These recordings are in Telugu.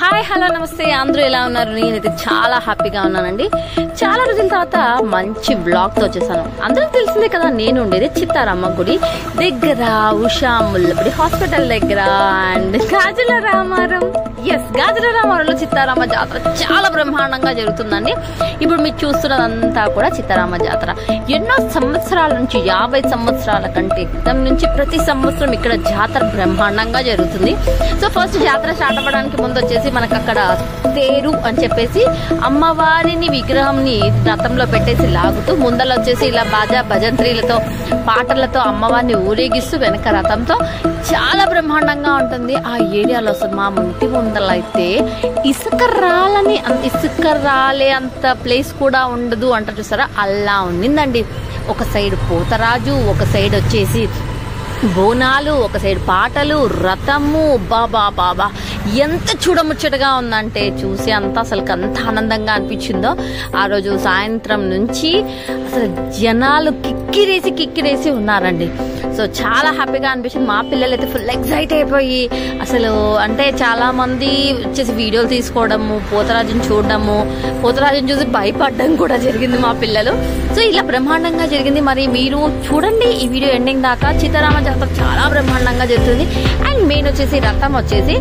హాయ్ హలో నమస్తే అందరూ ఎలా ఉన్నారు? నేనైతే చాలా హ్యాపీగా ఉన్నానండి. చాలా రోజుల తర్వాత మంచి బ్లాగ్ తో వచ్చేసాను. అందరికి తెలిసిందే కదా, నేను ఉండేది చిత్తారామ గుడి దగ్గర, ఉషా ముల్లపూడి హాస్పిటల్ దగ్గర అండ్ గాజుల రామారం. గాజుల రామారంలో చిత్తారామ జాతర చాలా బ్రహ్మాండంగా జరుగుతుందండి. ఇప్పుడు మీరు చూస్తున్నదంతా కూడా చిత్తారామ జాతర. ఎన్నో సంవత్సరాల నుంచి 50 సంవత్సరాల కంటే క్రితం నుంచి ప్రతి సంవత్సరం ఇక్కడ జాతర బ్రహ్మాండంగా జరుగుతుంది. సో ఫస్ట్ జాతర స్టార్ట్ అవ్వడానికి ముందు వచ్చేసి మనకు అక్కడ తేరు అని చెప్పేసి అమ్మవారిని విగ్రహంని రథంలో పెట్టేసి లాగుతూ ముందర వచ్చేసి ఇలా బాజా భజంత్రీలతో పాటలతో అమ్మవారిని ఊరేగిస్తూ వెనక రథంతో చాలా బ్రహ్మాండంగా ఉంటుంది. ఆ ఏరియాలో అసలు మా ఇంటి ముందర అయితే ఇసుక రాలే అంత ప్లేస్ కూడా ఉండదు అంటారు చూసారా, అలా ఉండిందండి. ఒక సైడ్ పోతరాజు, ఒక సైడ్ వచ్చేసి బోనాలు, ఒక సైడ్ పాటలు, రథము. బాబా ఎంత చూడముచ్చటగా ఉందంటే చూసి అంతా అసలు అంత ఆనందంగా అనిపించిందో. ఆ రోజు సాయంత్రం నుంచి అసలు జనాలు కిక్కిరేసి ఉన్నారండి. సో చాలా హ్యాపీగా అనిపించింది. మా పిల్లలు అయితే ఫుల్ ఎక్సైట్ అయిపోయి అసలు అంటే చాలా మంది వచ్చేసి వీడియోలు తీసుకోవడము, పోతరాజుని చూడడము, పోతరాజుని చూసి భయపడడం కూడా జరిగింది మా పిల్లలు. సో ఇలా బ్రహ్మాండంగా జరిగింది. మరి మీరు చూడండి ఈ వీడియో ఎండింగ్ దాకా. చిత్తారామ జాతర చాలా బ్రహ్మాండంగా జరుగుతుంది. అండ్ మెయిన్ వచ్చేసి రథం వచ్చేసి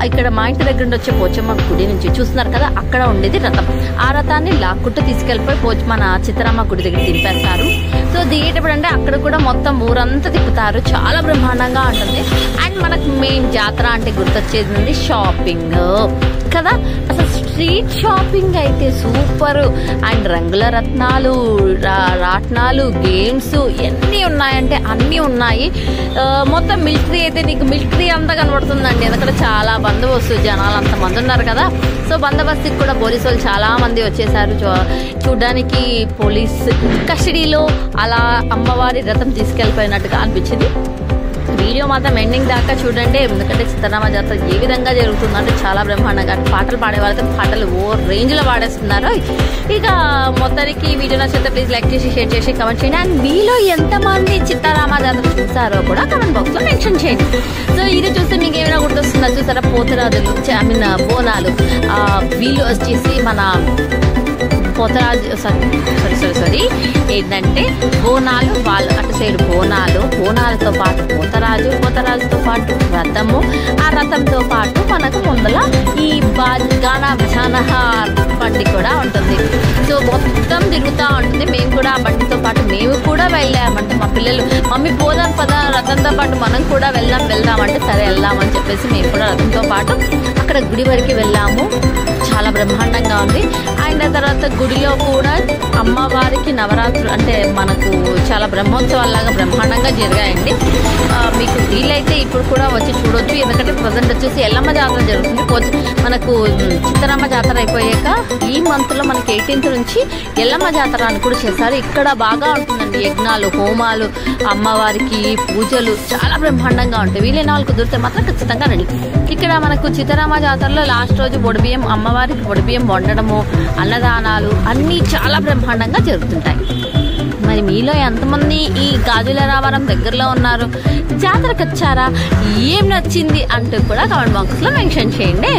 ఇక్కడ మా ఇంటి దగ్గర నుండి వచ్చే పోచమ్మ గుడి నుంచి చూస్తున్నారు కదా, అక్కడ ఉండేది రథం. ఆ రథాన్ని లాక్కుంటూ తీసుకెళ్లిపోయి మన చిత్తారామ గుడి దగ్గర దింపేస్తారు. సో దిగేటప్పుడు అంటే అక్కడ కూడా మొత్తం ఊరంతా తిప్పుతారు. చాలా బ్రహ్మాండంగా ఉంటుంది. అండ్ మనకు మెయిన్ జాతర అంటే గుర్తొచ్చేది షాపింగ్ కదా. అసలు స్ట్రీట్ షాపింగ్ అయితే సూపర్. అండ్ రంగుల రత్నాలు, రాట్నాలు, గేమ్స్ ఎన్ని ఉన్నాయంటే అన్ని ఉన్నాయి. మొత్తం మిల్క్ ట్రీ అయితే నీకు మిల్క్ ట్రీ అంతా కనబడుతుందండి. ఎందుకంటే చాలా బందోబస్తు, జనాలు అంతమంది ఉన్నారు కదా. సో బందోబస్తుకి కూడా పోలీసు వాళ్ళు చాలా మంది వచ్చేసారు చూడడానికి. పోలీస్ కస్టడీలో అలా అమ్మవారి రథం తీసుకెళ్లిపోయినట్టుగా అనిపించింది. వీడియో మాత్రం ఎండింగ్ దాకా చూడండి. ఎందుకంటే చిత్తారామ జాతర ఏ విధంగా జరుగుతుందంటే చాలా బ్రహ్మాండంగా. పాటలు పాడే వాళ్ళతో పాటలు ఓ రేంజ్ లో పాడేస్తున్నారు. ఇక మొత్తానికి వీడియో నచ్చితే ప్లీజ్ లైక్ చేసి, షేర్ చేసి, కమెంట్ చేయండి. అండ్ మీలో ఎంతమంది చిత్తారామ జాతర చూసారో కూడా కమెంట్ బాక్స్ లో మెన్షన్ చేయండి. సో ఇది చూస్తే మీకు ఏమైనా గుర్తొస్తుందా చూసారా? పోతరాజులు, బోనాలు, వీళ్ళు వచ్చేసి మన పోతరాజు సారీ ఏంటంటే బోనాలు, వాళ్ళు అటు సైడ్ బోనాలతో పాటు పోతరాజుతో పాటు రథము, ఆ రథంతో పాటు మనకు ముందల ఈ గానా భజానా బండి కూడా ఉంటుంది. సో మొత్తం తిరుగుతూ ఉంటుంది. మేము కూడా ఆ బండితో పాటు మేము కూడా వెళ్ళామంటే మా పిల్లలు మమ్మీ పోదాం పద రథంతో పాటు మనం కూడా వెళ్దామంటే సరే వెళ్దామని చెప్పేసి మేము కూడా రథంతో పాటు అక్కడ గుడి వరకు వెళ్ళాము. చాలా బ్రహ్మాండంగా ఉంది. అండ్ తర్వాత గుడిలో కూడా అమ్మవారికి నవరాత్రులు అంటే మనకు చాలా బ్రహ్మోత్సవాల్లాగా బ్రహ్మాండంగా జరిగాయండి. మీకు వీలైతే ఇప్పుడు కూడా వచ్చి చూడొచ్చు. ఎందుకంటే ప్రజెంట్ వచ్చేసి ఎల్లమ్మ జాతర జరుగుతుంది. మనకు చిత్తారామ జాతర అయిపోయాక ఈ మంత్ లో మనకి 18th నుంచి ఎల్లమ్మ జాతర అని కూడా చేశారు. ఇక్కడ బాగా ఉంటుందండి. యజ్ఞాలు, హోమాలు, అమ్మవారికి పూజలు చాలా బ్రహ్మాండంగా ఉంటాయి. వీలైన వాళ్ళు కుదిరితే మాత్రం ఖచ్చితంగా రండి. ఇక్కడ మనకు చిత్తారామ జాతరలో లాస్ట్ రోజు బొడిబియ్యం, అమ్మవారికి బొడిబియ్యం వండడము, అన్నదానాలు అన్నీ చాలా బ్రహ్మాండంగా జరుగుతుంటాయి. మరి మీలో ఎంతమంది ఈ గాజుల రామారం దగ్గరలో ఉన్నారు, జాతరకు వచ్చారా, ఏం నచ్చింది అంటూ కూడా కామెంట్ బాక్స్ లో మెన్షన్ చేయండి.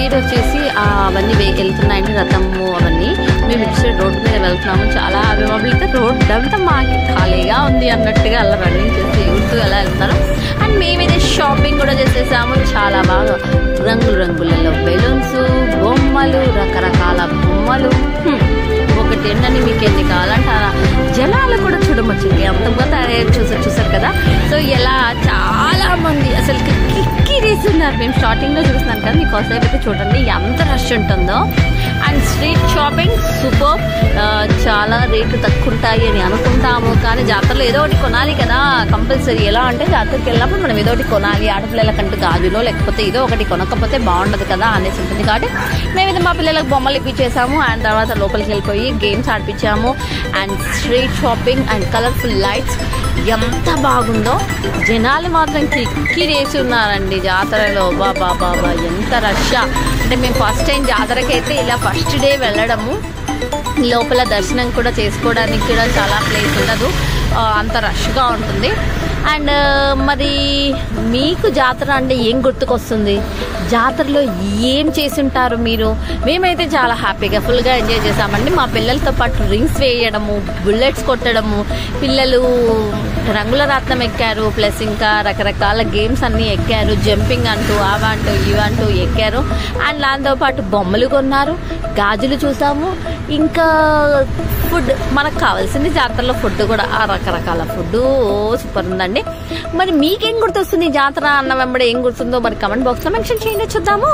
సైడ్ వచ్చేసి అవన్నీ వెళ్తున్నాయండి, రథము అవన్నీ. మేము ఇటు సైడ్ రోడ్డు మీద వెళ్తున్నాము. చాలా మమ్మల్ని రోడ్డు అంతా మాకి ఖాళీగా ఉంది అన్నట్టుగా అలా రన్నింగ్ చేసి ఎగురుతూ అలా వెళ్తారు. అండ్ మేమైతే షాపింగ్ కూడా చేసేసాము. చాలా బాగా రంగులలో బెలూన్స్, బొమ్మలు, రకరకాల బొమ్మలు. ఒకటి ఏంటని మీకు ఎన్ని కావాలంటే జనాలు కూడా చూడమొచ్చింది అంతగా చూసారు కదా. సో ఇలా చాలా మంది అసలు కిక్కిరేస్తున్నారు. మేము స్టార్టింగ్ లో చూస్తున్నాను కదా, మీకు కాసేపు అయితే చూడండి ఎంత రష్ ఉంటుందో. And street shopping super. చాలా రేట్లు తక్కువ ఉంటాయి అని అనుకుంటాము, కానీ జాతరలో ఏదో ఒకటి కొనాలి కదా కంపల్సరీ. ఎలా అంటే జాతరకి వెళ్ళినప్పుడు మనం ఏదో ఒకటి కొనాలి, ఆడపిల్లలకంటూ గాజులో లేకపోతే ఏదో ఒకటి కొనకపోతే బాగుండదు కదా అనేసి ఉంటుంది. కాబట్టి మేమైతే మా పిల్లలకు బొమ్మలు ఇప్పించేసాము. అండ్ తర్వాత లోపలికి వెళ్ళిపోయి గేమ్స్ ఆడిపించాము. And street shopping and colourful lights ఎంత బాగుందో. జనాలు మాత్రం కిక్కిరేసి ఉన్నారండి జాతరలో. బాబా ఎంత రష్. అంటే మేము ఫస్ట్ టైం జాతరకి అయితే ఇలా ఫస్ట్ డే వెళ్ళడము. లోపల దర్శనం కూడా చేసుకోవడానికి కూడా చాలా ప్లేస్ ఉండదు, అంత రష్గా ఉంటుంది. అండ్ మరి మీకు జాతర అంటే ఏం గుర్తుకొస్తుంది? జాతరలో ఏం చేసి ఉంటారు మీరు? మేమైతే చాలా హ్యాపీగా ఫుల్గా ఎంజాయ్ చేసామండి. మా పిల్లలతో పాటు రింగ్స్ వేయడము, బుల్లెట్స్ కొట్టడము, పిల్లలు రంగుల రాట్నం ఎక్కారు, ప్లస్ ఇంకా రకరకాల గేమ్స్ అన్నీ ఎక్కారు. జంపింగ్ అంటూ అవంటూ ఇవంటూ ఎక్కారు. అండ్ దాంతోపాటు బొమ్మలు కొన్నారు, గాజులు చూసాము. ఇంకా ఫుడ్ మనకు కావాల్సింది జాతరలో ఫుడ్ కూడా, ఆ రకరకాల ఫుడ్ సూపర్ ఉందండి. మరి మీకేం గుర్తొస్తుంది జాతర అన్న వెంబడి ఏం గుర్తుందో మరి కమెంట్ బాక్స్ లో మెన్షన్ చేయండి, చూద్దాము.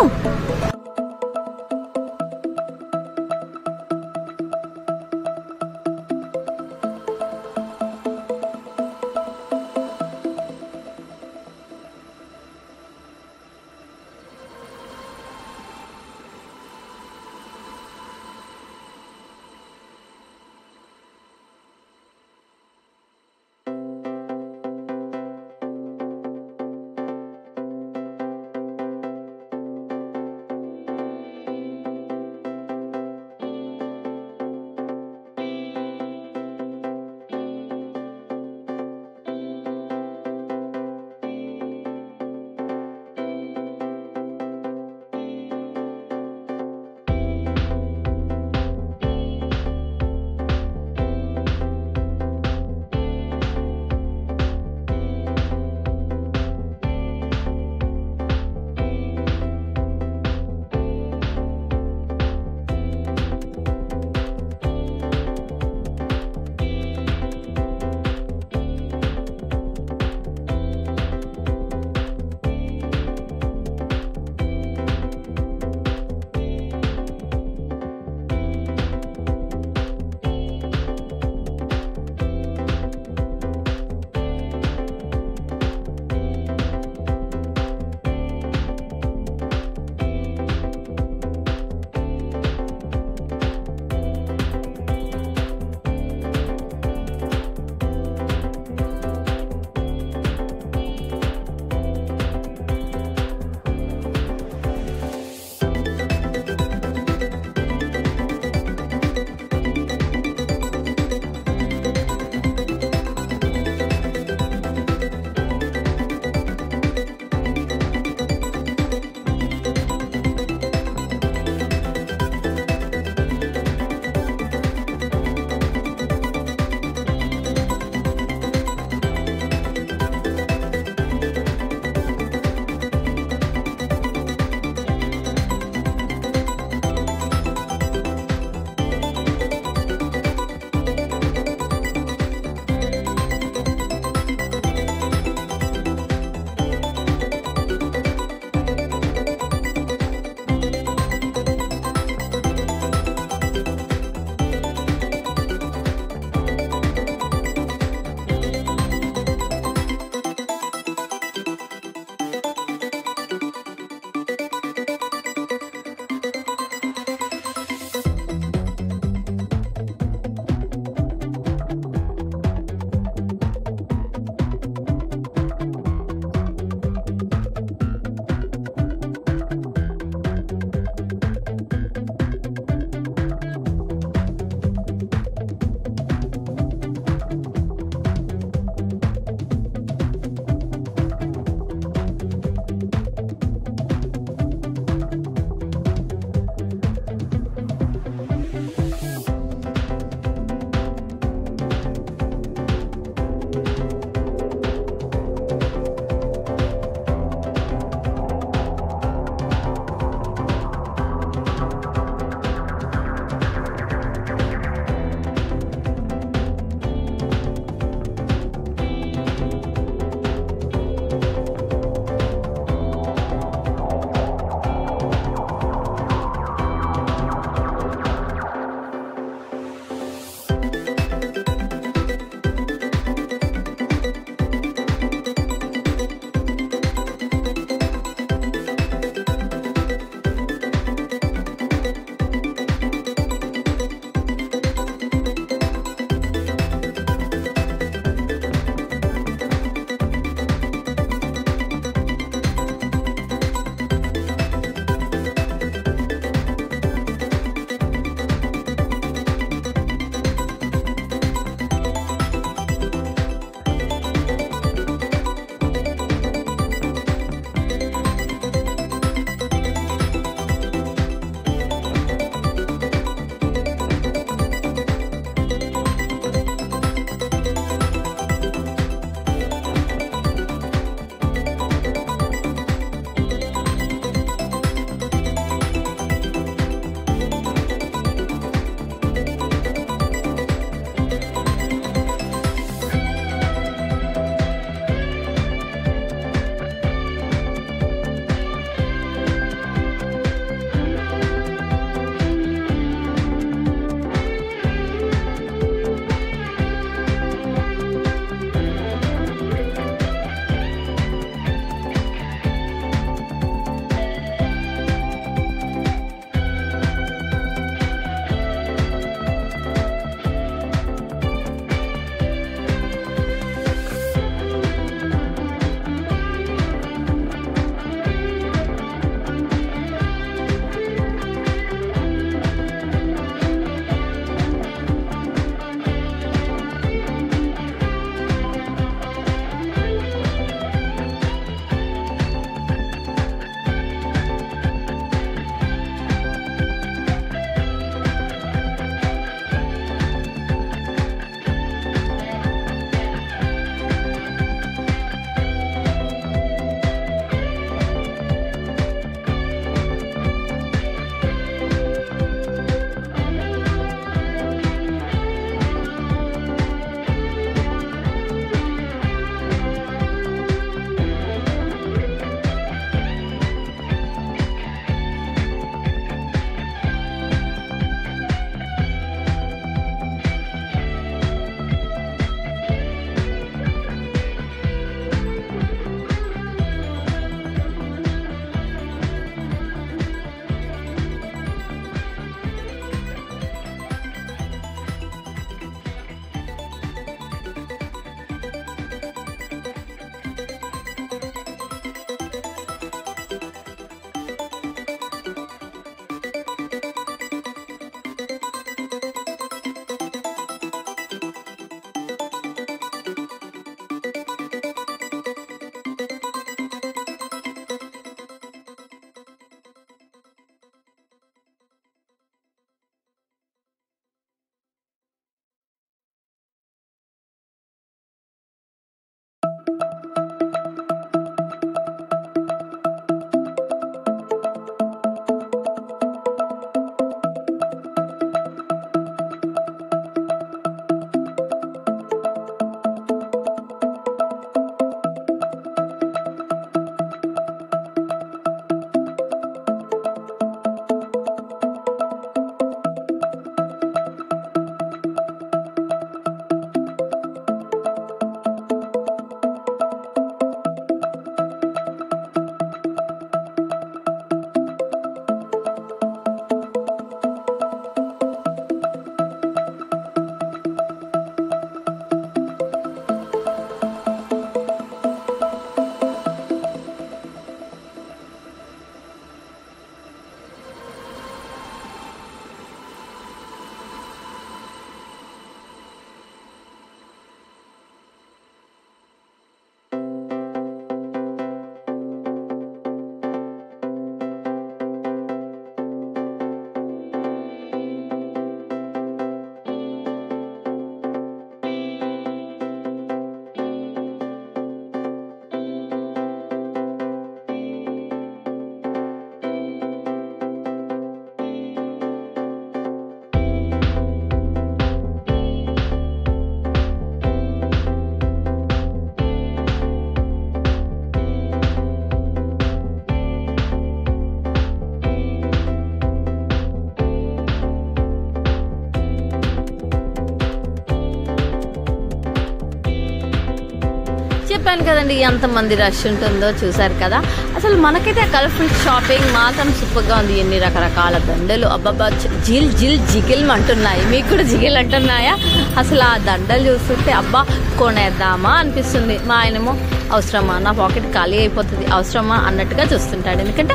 చెప్పాను కదండి ఎంతమంది రష్ ఉంటుందో చూసారు కదా. అసలు మనకైతే కలర్ఫుల్ షాపింగ్ మాత్రం సూపర్గా ఉంది. ఎన్ని రకరకాల దండలు, అబ్బాబా జిల్ జిల్ జిగిల్ అంటున్నాయి. మీకు కూడా జిగిల్ అంటున్నాయా? అసలు ఆ దండలు చూస్తుంటే అబ్బా కొనేద్దామా అనిపిస్తుంది. మా ఆయనేమో అవసరమా, నా పాకెట్ ఖాళీ అయిపోతుంది, అవసరమా అన్నట్టుగా చూస్తుంటాడు. ఎందుకంటే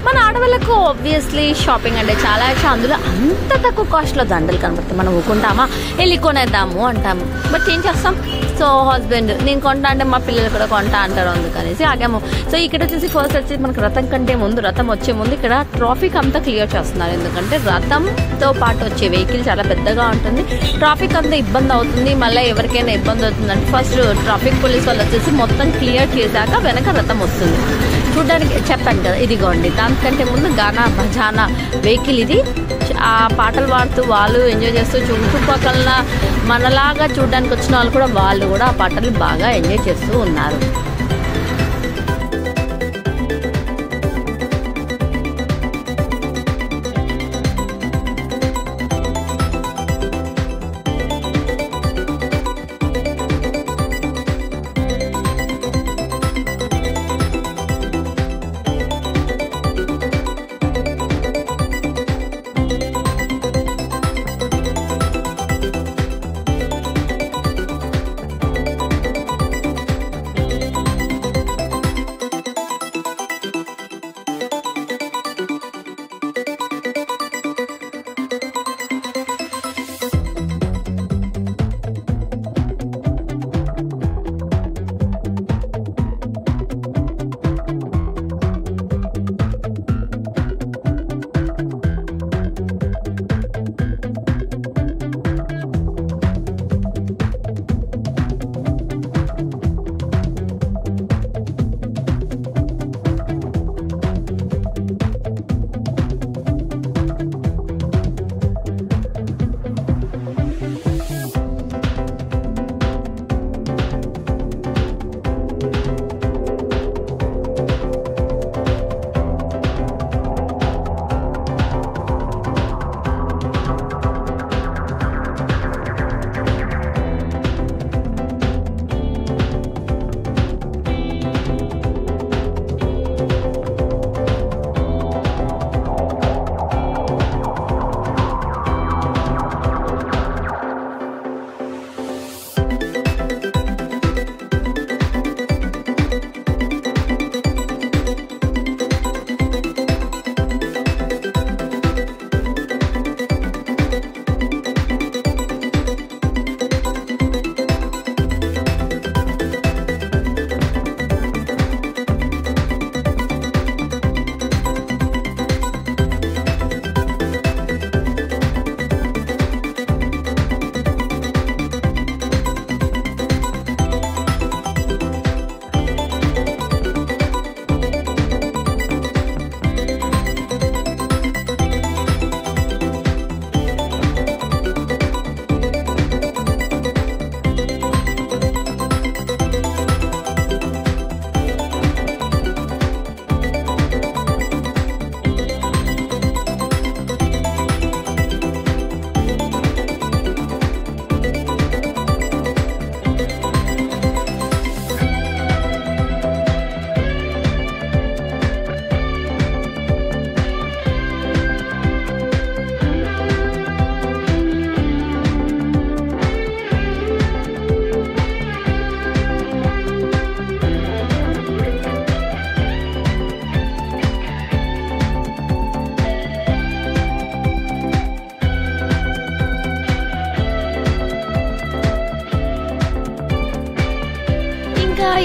మన ఆడవాళ్ళకు ఆబ్వియస్లీ షాపింగ్ అంటే చాలా ఇష్టం. అందులో అంత తక్కువ కాస్ట్లో దండలు కనబడుతుంది. మనం ఊకుంటామా, వెళ్ళి కొనేద్దాము అంటాము. బట్ ఏం చేస్తాం, సో హస్బెండ్ నేను కొంటా అంటే మా పిల్లలు కూడా కొంటా అంటారు, అందుకనేసి ఆగాము. సో ఇక్కడ వచ్చేసి ఫస్ట్ వచ్చి మనకు రథం కంటే ముందు, రథం వచ్చే ముందు ఇక్కడ ట్రాఫిక్ అంతా క్లియర్ చేస్తున్నారు. ఎందుకంటే రథంతో పాటు వచ్చే వెహికల్ చాలా పెద్దగా ఉంటుంది, ట్రాఫిక్ అంతా ఇబ్బంది అవుతుంది. మళ్ళీ ఎవరికైనా ఇబ్బంది అవుతుందంటే ఫస్ట్ ట్రాఫిక్ పోలీస్ వాళ్ళు వచ్చేసి మొత్తం క్లియర్ చేశాక వెనక రథం వస్తుంది. చూడడానికి చెప్పాను కదా, ఇదిగోండి. దానికంటే ముందు గానా భజానా వెహికల్ ఇది. ఆ పాటలు పాడుతూ వాళ్ళు ఎంజాయ్ చేస్తూ, చుట్టుపక్కల మనలాగా చూడడానికి వచ్చిన వాళ్ళు కూడా వాళ్ళు కూడా ఆ పాటలు బాగా ఎంజాయ్ చేస్తూ ఉన్నారు.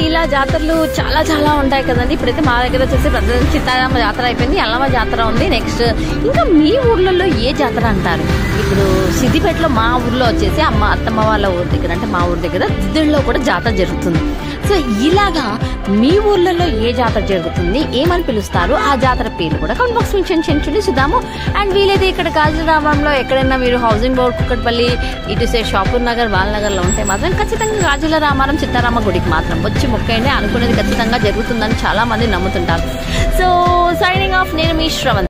ఇలా జాతరలు చాలా చాలా ఉంటాయి కదండి. ఇప్పుడైతే మా దగ్గర వచ్చేసి పెద్ద సీతారామ జాతర అయిపోయింది, ఎల్లమ్మ జాతర ఉంది. నెక్స్ట్ ఇంకా మీ ఊర్లలో ఏ జాతర అంటారు? ఇప్పుడు సిద్దిపేటలో మా ఊర్లో వచ్చేసి అత్తమ్మ వాళ్ళ ఊరి దగ్గర, అంటే మా ఊరి దగ్గర దిద్దుల్లో కూడా జాతర జరుగుతుంది. సో ఇలాగా మీ ఊర్లలో ఏ జాతర జరుగుతుంది, ఏమని పిలుస్తారు, ఆ జాతర పేరు కూడా కామెంట్ బాక్స్ నుంచి చూద్దాము. అండ్ వీలైతే ఇక్కడ గాజురామంలో ఎక్కడైనా మీరు హౌసింగ్ బోర్డ్ కుక్కట్పల్లి ఇటు సైడ్ షాపూర్ నగర్ బాలనగర్లో ఉంటే మాత్రం ఖచ్చితంగా గాజుల రామారం సీతారామ గుడికి మాత్రం వచ్చి మొక్కండి. అనుకునేది ఖచ్చితంగా జరుగుతుందని చాలా మంది నమ్ముతుంటారు. సో సైనింగ్ ఆఫ్, నేను మీ శ్రవణ్.